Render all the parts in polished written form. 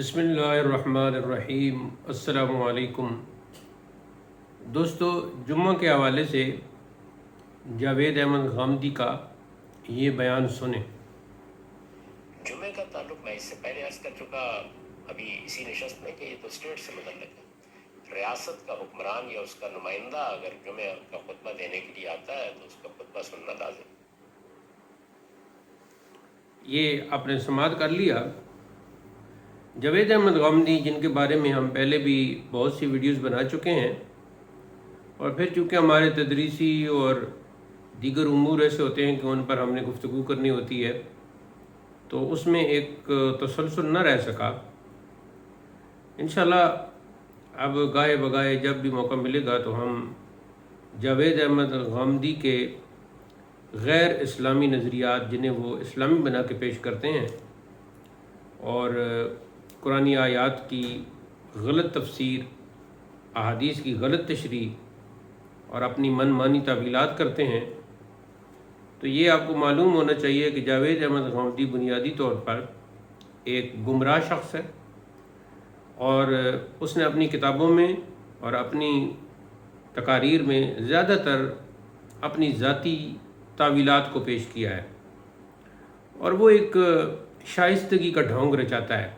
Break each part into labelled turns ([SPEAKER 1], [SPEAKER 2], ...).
[SPEAKER 1] بسم اللہ الرحمن الرحیم۔ السلام علیکم دوستو، جمعہ کے حوالے سے جاوید احمد غامدی کا یہ بیان سنیں۔
[SPEAKER 2] جمعے کا تعلق میں اس سے پہلے عرض کر چکا ابھی اسی نشست میں کہ یہ تو اسٹیٹ سے متعلق ہے۔ ریاست کا حکمران یا اس کا نمائندہ اگر جمعہ کا خطبہ دینے کے لیے آتا ہے تو اس کا خطبہ سننا لازم۔
[SPEAKER 1] یہ آپ نے سماعت کر لیا۔ جاوید احمد غامدی، جن کے بارے میں ہم پہلے بھی بہت سی ویڈیوز بنا چکے ہیں، اور پھر چونکہ ہمارے تدریسی اور دیگر امور ایسے ہوتے ہیں کہ ان پر ہم نے گفتگو کرنی ہوتی ہے، تو اس میں ایک تسلسل نہ رہ سکا۔ انشاءاللہ اب گاہے بگاہے جب بھی موقع ملے گا تو ہم جاوید احمد غامدی کے غیر اسلامی نظریات، جنہیں وہ اسلامی بنا کے پیش کرتے ہیں، اور قرآنی آیات کی غلط تفسیر، احادیث کی غلط تشریح اور اپنی من مانی تعویلات کرتے ہیں، تو یہ آپ کو معلوم ہونا چاہیے کہ جاوید احمد غامدی بنیادی طور پر ایک گمراہ شخص ہے، اور اس نے اپنی کتابوں میں اور اپنی تقاریر میں زیادہ تر اپنی ذاتی تعویلات کو پیش کیا ہے، اور وہ ایک شائستگی کا ڈھونگ رچاتا ہے۔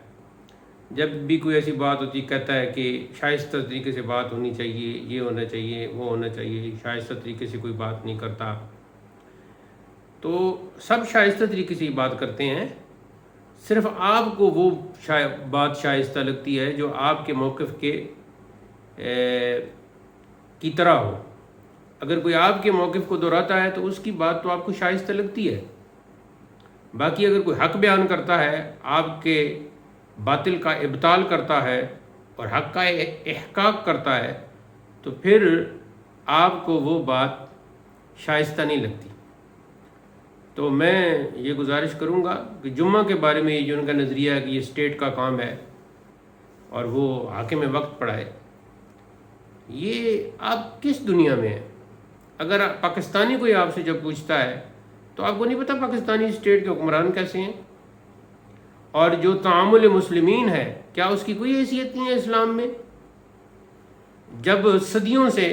[SPEAKER 1] جب بھی کوئی ایسی بات ہوتی کہتا ہے کہ شائستہ طریقے سے بات ہونی چاہیے، یہ ہونا چاہیے، وہ ہونا چاہیے، شائستہ طریقے سے کوئی بات نہیں کرتا۔ تو سب شائستہ طریقے سے ہی بات کرتے ہیں، صرف آپ کو وہ بات شائستہ لگتی ہے جو آپ کے موقف کی طرح ہو۔ اگر کوئی آپ کے موقف کو دہراتا ہے تو اس کی بات تو آپ کو شائستہ لگتی ہے۔ باقی اگر کوئی حق بیان کرتا ہے، آپ کے باطل کا ابطال کرتا ہے اور حق کا احقاق کرتا ہے، تو پھر آپ کو وہ بات شائستہ نہیں لگتی۔ تو میں یہ گزارش کروں گا کہ جمعہ کے بارے میں یہ جو ان کا نظریہ ہے کہ یہ اسٹیٹ کا کام ہے اور وہ حاکم وقت پڑھائے، یہ آپ کس دنیا میں ہیں؟ اگر پاکستانی کوئی آپ سے جب پوچھتا ہے تو آپ کو نہیں پتہ پاکستانی اسٹیٹ کے حکمران کیسے ہیں، اور جو تعامل مسلمین ہے کیا اس کی کوئی حیثیت نہیں ہے اسلام میں؟ جب صدیوں سے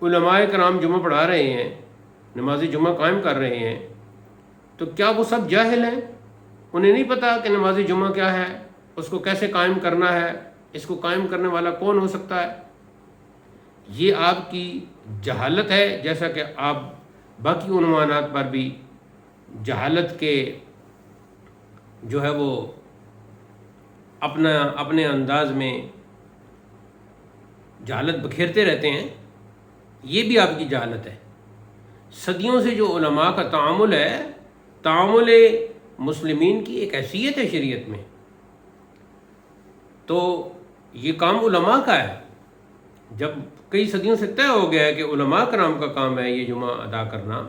[SPEAKER 1] علماء کرام جمعہ پڑھا رہے ہیں، نماز جمعہ قائم کر رہے ہیں، تو کیا وہ سب جاہل ہیں؟ انہیں نہیں پتہ کہ نماز جمعہ کیا ہے، اس کو کیسے قائم کرنا ہے، اس کو قائم کرنے والا کون ہو سکتا ہے؟ یہ آپ کی جہالت ہے، جیسا کہ آپ باقی عنوانات پر بھی جہالت کے جو ہے وہ اپنے انداز میں جہالت بکھیرتے رہتے ہیں۔ یہ بھی آپ کی جہالت ہے۔ صدیوں سے جو علماء کا تعامل ہے، تعامل مسلمین کی ایک حیثیت ہے شریعت میں، تو یہ کام علماء کا ہے۔ جب کئی صدیوں سے طے ہو گیا ہے کہ علماء کرام کا کام ہے یہ جمعہ ادا کرنا،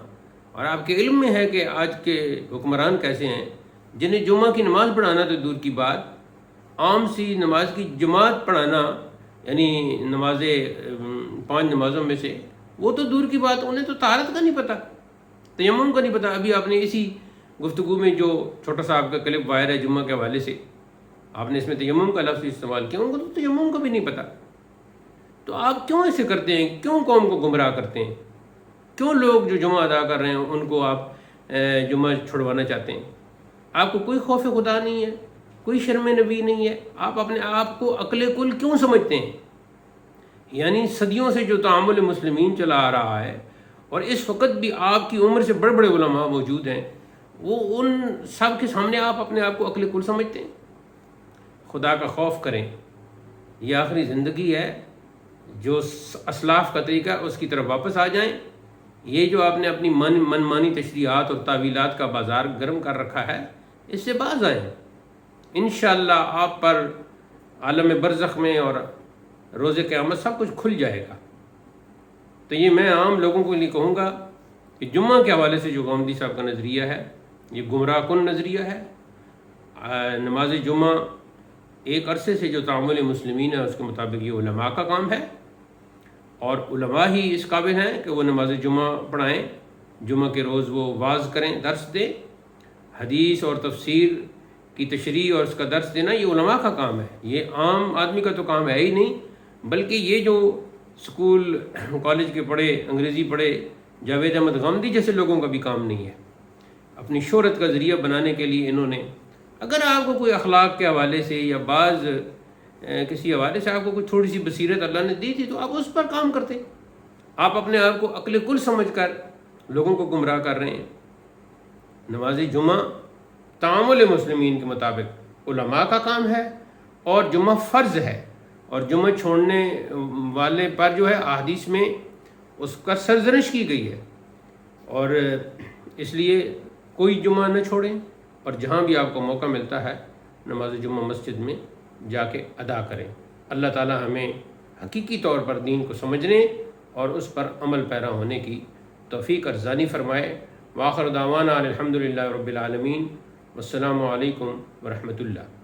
[SPEAKER 1] اور آپ کے علم میں ہے کہ آج کے حکمران کیسے ہیں، جنہیں جمعہ کی نماز پڑھانا تو دور کی بات، عام سی نماز کی جماعت پڑھانا، یعنی 5 نمازوں میں سے، وہ تو دور کی بات، انہیں تو طہارت کا نہیں پتہ، تیمم کا نہیں پتہ۔ ابھی آپ نے اسی گفتگو میں جو چھوٹا سا آپ کا کلپ وائر ہے جمعہ کے حوالے سے، آپ نے اس میں تیمم کا لفظ استعمال کیا، ان کو تو تیمم کا بھی نہیں پتہ۔ تو آپ کیوں ایسے کرتے ہیں؟ کیوں قوم کو گمراہ کرتے ہیں؟ کیوں لوگ جو جمعہ ادا کر رہے ہیں ان کو آپ جمعہ چھڑوانا چاہتے ہیں؟ آپ کو کوئی خوف خدا نہیں ہے، کوئی شرم نبی نہیں ہے، آپ اپنے آپ کو عقل کل کیوں سمجھتے ہیں؟ یعنی صدیوں سے جو تعامل مسلمین چلا آ رہا ہے، اور اس وقت بھی آپ کی عمر سے بڑے بڑے علماء موجود ہیں، وہ ان سب کے سامنے آپ اپنے آپ کو عقل کل سمجھتے ہیں؟ خدا کا خوف کریں، یہ آخری زندگی ہے، جو اسلاف کا طریقہ اس کی طرف واپس آ جائیں۔ یہ جو آپ نے اپنی من مانی تشریحات اور تعویلات کا بازار گرم کر رکھا ہے، اس سے باز آئیں۔ انشاءاللہ آپ پر عالم برزخ میں اور روز قیامت سب کچھ کھل جائے گا۔ تو یہ میں عام لوگوں کے لیے کہوں گا کہ جمعہ کے حوالے سے جو غامدی صاحب کا نظریہ ہے، یہ گمراہ کن نظریہ ہے۔ نماز جمعہ ایک عرصے سے جو تعامل مسلمین ہے اس کے مطابق یہ علماء کا کام ہے، اور علماء ہی اس قابل ہیں کہ وہ نماز جمعہ پڑھائیں، جمعہ کے روز وہ واعظ کریں، درس دیں، حدیث اور تفسیر کی تشریح اور اس کا درس دینا یہ علماء کا کام ہے، یہ عام آدمی کا تو کام ہے ہی نہیں، بلکہ یہ جو اسکول کالج کے پڑھے، انگریزی پڑھے، جاوید احمد غامدی جیسے لوگوں کا بھی کام نہیں ہے۔ اپنی شہرت کا ذریعہ بنانے کے لیے انہوں نے، اگر آپ کو کوئی اخلاق کے حوالے سے یا بعض کسی حوالے سے آپ کو کوئی تھوڑی سی بصیرت اللہ نے دی تھی تو آپ اس پر کام کرتے۔ آپ اپنے آپ کو عقل کل سمجھ کر لوگوں کو گمراہ کر رہے ہیں۔ نماز جمعہ تعامل مسلمین کے مطابق علماء کا کام ہے، اور جمعہ فرض ہے، اور جمعہ چھوڑنے والے پر جو ہے احادیث میں اس کا سرزنش کی گئی ہے، اور اس لیے کوئی جمعہ نہ چھوڑیں، اور جہاں بھی آپ کو موقع ملتا ہے نماز جمعہ مسجد میں جا کے ادا کریں۔ اللہ تعالی ہمیں حقیقی طور پر دین کو سمجھنے اور اس پر عمل پیرا ہونے کی توفیق ارزانی فرمائے۔ وآخر دعوانا الحمدللہ رب العالمین، والسلام علیکم ورحمۃ اللہ۔